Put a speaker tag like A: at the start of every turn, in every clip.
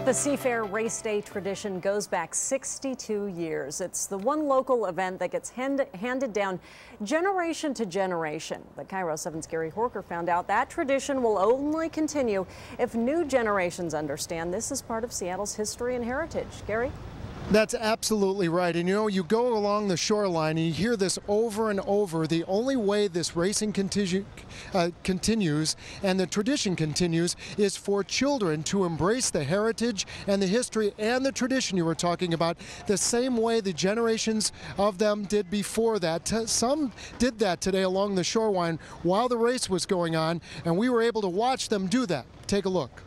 A: The Seafair Race Day tradition goes back 62 years. It's the one local event that gets handed down generation to generation. But Cairo 7's Gary Horker found out that tradition will only continue if new generations understand this is part of Seattle's history and heritage. Gary?
B: That's absolutely right. And you know, you go along the shoreline and you hear this over and over. The only way this racing continues and the tradition continues is for children to embrace the heritage and the history and the tradition you were talking about, the same way the generations of them did before that. Some did that today along the shoreline while the race was going on, and we were able to watch them do that. Take a look.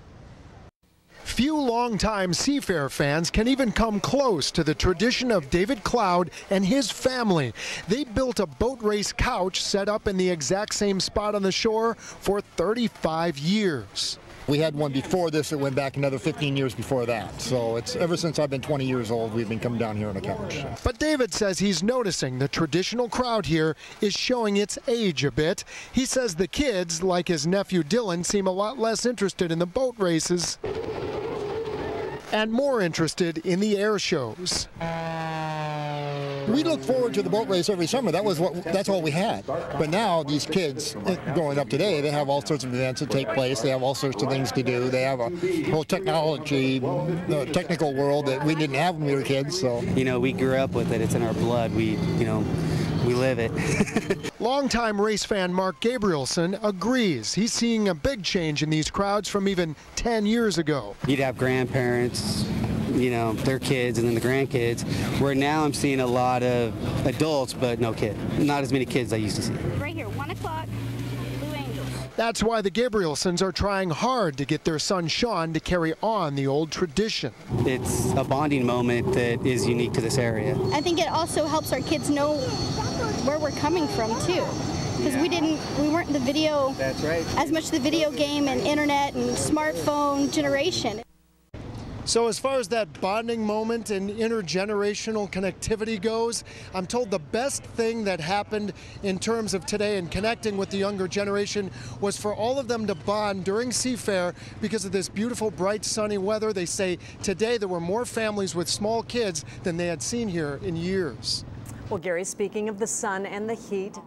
B: Few longtime Seafair fans can even come close to the tradition of David Cloud and his family. They built a boat race couch set up in the exact same spot on the shore for 35 years.
C: We had one before this that went back another 15 years before that. So it's ever since I've been 20 years old, we've been coming down here on a couch.
B: But David says he's noticing the traditional crowd here is showing its age a bit. He says the kids, like his nephew Dylan, seem a lot less interested in the boat races and more interested in the air shows.
C: We look forward to the boat race every summer. That's all we had. But now these kids growing up today, they have all sorts of events that take place. They have all sorts of things to do. They have a whole technical world that we didn't have when we were kids. So
D: you know, we grew up with it. It's in our blood. We live it.
B: Longtime race fan Mark Gabrielson agrees. He's seeing a big change in these crowds from even 10 years ago.
D: You'd have grandparents, you know, their kids, and then the grandkids, where now I'm seeing a lot of adults, but no kid. Not as many kids I used to see.
E: Right here, 1 o'clock, Blue Angels.
B: That's why the Gabrielsons are trying hard to get their son Sean to carry on the old tradition.
D: It's a bonding moment that is unique to this area.
E: I think it also helps our kids know where we're coming from too, because we weren't the video.
D: That's right.
E: As much the video game and internet and smartphone generation.
B: So as far as that bonding moment and intergenerational connectivity goes, I'm told the best thing that happened in terms of today and connecting with the younger generation was for all of them to bond during Seafair because of this beautiful, bright, sunny weather. They say today there were more families with small kids than they had seen here in years.
A: Well, Gary, speaking of the sun and the heat,